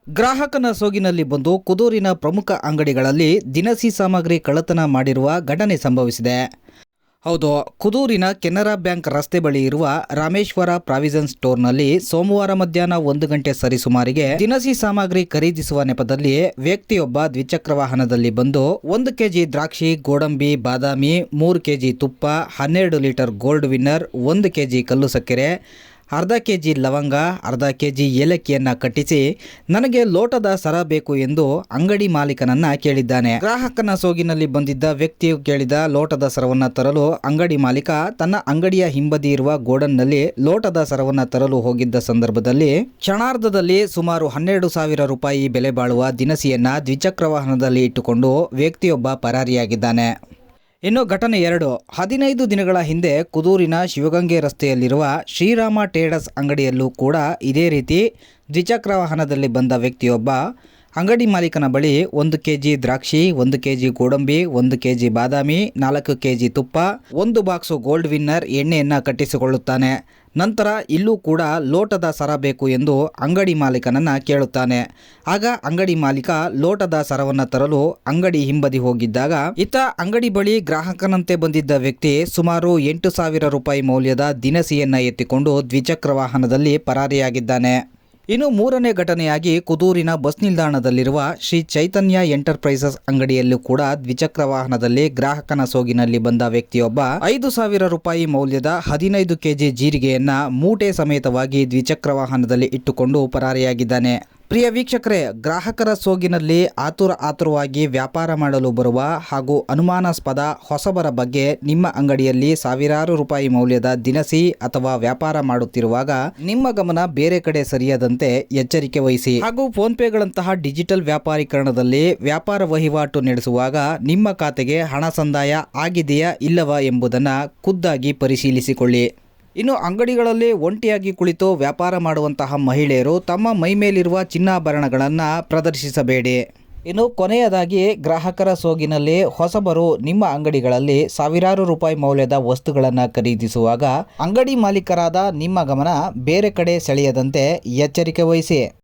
ಗ್ರಾಹಕನ ಸೋಗಿನಲ್ಲಿ ಬಂದು ಕುದೂರಿನ ಪ್ರಮುಖ ಅಂಗಡಿಗಳಲ್ಲಿ ದಿನಸಿ ಸಾಮಗ್ರಿ ಕಳ್ಳತನ ಮಾಡಿರುವ ಘಟನೆ ಸಂಭವಿಸಿದೆ. ಹೌದು, ಕುದೂರಿನ ಕೆನರಾ ಬ್ಯಾಂಕ್ ರಸ್ತೆ ಬಳಿ ಇರುವ ರಾಮೇಶ್ವರ ಪ್ರಾವಿಷನ್ ಸ್ಟೋರ್ನಲ್ಲಿ ಸೋಮವಾರ ಮಧ್ಯಾಹ್ನ 1 ಗಂಟೆ ಸರಿಸುಮಾರಿಗೆ ದಿನಸಿ ಸಾಮಗ್ರಿ ಖರೀದಿಸುವ ನೆಪದಲ್ಲಿ ವ್ಯಕ್ತಿಯೊಬ್ಬ ದ್ವಿಚಕ್ರ ವಾಹನದಲ್ಲಿ ಬಂದು 1 ಕೆಜಿ ದ್ರಾಕ್ಷಿ, ಗೋಡಂಬಿ, ಬಾದಾಮಿ, 3 ಕೆಜಿ ತುಪ್ಪ, 12 ಲೀಟರ್ ಗೋಲ್ಡ್ ವಿನ್ನರ್, 1 ಕೆಜಿ ಕಲ್ಲು ಸಕ್ಕರೆ, ಅರ್ಧ ಕೆಜಿ ಲವಂಗ, ಅರ್ಧ ಕೆಜಿ ಏಲಕ್ಕಿಯನ್ನ ಕಟ್ಟಿಸಿ ನನಗೆ ಲೋಟದ ಸರ ಬೇಕು ಎಂದು ಅಂಗಡಿ ಮಾಲೀಕನನ್ನ ಕೇಳಿದ್ದಾನೆ. ಗ್ರಾಹಕನ ಸೋಗಿನಲ್ಲಿ ಬಂದಿದ್ದ ವ್ಯಕ್ತಿಯು ಕೇಳಿದ ಲೋಟದ ಸರವನ್ನ ತರಲು ಅಂಗಡಿ ಮಾಲೀಕ ತನ್ನ ಅಂಗಡಿಯ ಹಿಂಬದಿ ಇರುವ ಗೋಡನ್ನಲ್ಲಿ ಲೋಟದ ಸರವನ್ನ ತರಲು ಹೋಗಿದ್ದ ಸಂದರ್ಭದಲ್ಲಿ ಕ್ಷಣಾರ್ಧದಲ್ಲಿ ಸುಮಾರು 12,000 ರೂಪಾಯಿ ಬೆಲೆ ಬಾಳುವ ದಿನಸಿಯನ್ನ ದ್ವಿಚಕ್ರ ವಾಹನದಲ್ಲಿ ಇಟ್ಟುಕೊಂಡು ವ್ಯಕ್ತಿಯೊಬ್ಬ ಪರಾರಿಯಾಗಿದ್ದಾನೆ. ಇನ್ನು ಘಟನೆ 2. 15 ದಿನಗಳ ಹಿಂದೆ ಕುದೂರಿನ ಶಿವಗಂಗೆ ರಸ್ತೆಯಲ್ಲಿರುವ ಶ್ರೀರಾಮ ಟ್ರೇಡರ್ಸ್ ಅಂಗಡಿಯಲ್ಲೂ ಕೂಡ ಇದೇ ರೀತಿ ದ್ವಿಚಕ್ರ ವಾಹನದಲ್ಲಿ ಬಂದ ವ್ಯಕ್ತಿಯೊಬ್ಬ ಅಂಗಡಿ ಮಾಲೀಕನ ಬಳಿ 1 ಕೆಜಿ ದ್ರಾಕ್ಷಿ, 1 ಕೆಜಿ ಗೋಡಂಬಿ, 1 ಕೆಜಿ ಬಾದಾಮಿ, 4 ಕೆಜಿ ತುಪ್ಪ, 1 ಬಾಕ್ಸು ಗೋಲ್ಡ್ ವಿನ್ನರ್ ಎಣ್ಣೆಯನ್ನು ಕಟ್ಟಿಸಿಕೊಳ್ಳುತ್ತಾನೆ. ನಂತರ ಇಲ್ಲೂ ಕೂಡ ಲೋಟದ ಸರ ಬೇಕು ಎಂದು ಅಂಗಡಿ ಮಾಲೀಕನನ್ನ ಕೇಳುತ್ತಾನೆ. ಆಗ ಅಂಗಡಿ ಮಾಲೀಕ ಲೋಟದ ಸರವನ್ನು ತರಲು ಅಂಗಡಿ ಹಿಂಬದಿ ಹೋಗಿದ್ದಾಗ ಇತ್ತ ಅಂಗಡಿ ಬಳಿ ಗ್ರಾಹಕನಂತೆ ಬಂದಿದ್ದ ವ್ಯಕ್ತಿ ಸುಮಾರು 8,000 ರೂಪಾಯಿ ಮೌಲ್ಯದ ದಿನಸಿಯನ್ನ ಎತ್ತಿಕೊಂಡು ದ್ವಿಚಕ್ರ ವಾಹನದಲ್ಲಿ ಪರಾರಿಯಾಗಿದ್ದಾನೆ. ಇನ್ನು 3ನೇ ಘಟನೆಯಾಗಿ ಕುದೂರಿನ ಬಸ್ ನಿಲ್ದಾಣದಲ್ಲಿರುವ ಶ್ರೀ ಚೈತನ್ಯ ಎಂಟರ್ಪ್ರೈಸಸ್ ಅಂಗಡಿಯಲ್ಲೂ ಕೂಡ ದ್ವಿಚಕ್ರ ವಾಹನದಲ್ಲಿ ಗ್ರಾಹಕನ ಸೋಗಿನಲ್ಲಿ ಬಂದ ವ್ಯಕ್ತಿಯೊಬ್ಬ 5,000 ರೂಪಾಯಿ ಮೌಲ್ಯದ 15 ಕೆಜಿ ಜೀರಿಗೆಯನ್ನ ಮೂಟೆ ಸಮೇತವಾಗಿ ದ್ವಿಚಕ್ರ ವಾಹನದಲ್ಲಿ ಇಟ್ಟುಕೊಂಡು ಪರಾರಿಯಾಗಿದ್ದಾನೆ. ಪ್ರಿಯ ವೀಕ್ಷಕರೇ, ಗ್ರಾಹಕರ ಸೋಗಿನಲ್ಲಿ ಆತುರವಾಗಿ ವ್ಯಾಪಾರ ಮಾಡಲು ಬರುವ ಹಾಗೂ ಅನುಮಾನಾಸ್ಪದ ಹೊಸಬರ ಬಗ್ಗೆ ನಿಮ್ಮ ಅಂಗಡಿಯಲ್ಲಿ ಸಾವಿರಾರು ರೂಪಾಯಿ ಮೌಲ್ಯದ ದಿನಸಿ ಅಥವಾ ವ್ಯಾಪಾರ ಮಾಡುತ್ತಿರುವಾಗ ನಿಮ್ಮ ಗಮನ ಬೇರೆ ಕಡೆ ಸರಿಯದಂತೆ ಎಚ್ಚರಿಕೆ ವಹಿಸಿ. ಹಾಗೂ ಫೋನ್ ಪೇಗಳಂತಹ ಡಿಜಿಟಲ್ ವ್ಯಾಪಾರೀಕರಣದಲ್ಲಿ ವ್ಯಾಪಾರ ವಹಿವಾಟು ನಡೆಸುವಾಗ ನಿಮ್ಮ ಖಾತೆಗೆ ಹಣ ಸಂದಾಯ ಆಗಿದೆಯಾ ಇಲ್ಲವಾ ಎಂಬುದನ್ನು ಖುದ್ದಾಗಿ ಪರಿಶೀಲಿಸಿಕೊಳ್ಳಿ. ಇನ್ನು ಅಂಗಡಿಗಳಲ್ಲಿ ಒಂಟಿಯಾಗಿ ಕುಳಿತು ವ್ಯಾಪಾರ ಮಾಡುವಂತಹ ಮಹಿಳೆಯರು ತಮ್ಮ ಮೈ ಮೇಲಿರುವ ಚಿನ್ನಾಭರಣಗಳನ್ನು ಪ್ರದರ್ಶಿಸಬೇಡಿ. ಇನ್ನು ಕೊನೆಯದಾಗಿ, ಗ್ರಾಹಕರ ಸೋಗಿನಲ್ಲಿ ಹೊಸಬರು ನಿಮ್ಮ ಅಂಗಡಿಗಳಲ್ಲಿ ಸಾವಿರಾರು ರೂಪಾಯಿ ಮೌಲ್ಯದ ವಸ್ತುಗಳನ್ನು ಖರೀದಿಸುವಾಗ ಅಂಗಡಿ ಮಾಲೀಕರಾದ ನಿಮ್ಮ ಗಮನ ಬೇರೆ ಕಡೆ ಸೆಳೆಯದಂತೆ ಎಚ್ಚರಿಕೆ ವಹಿಸಿ.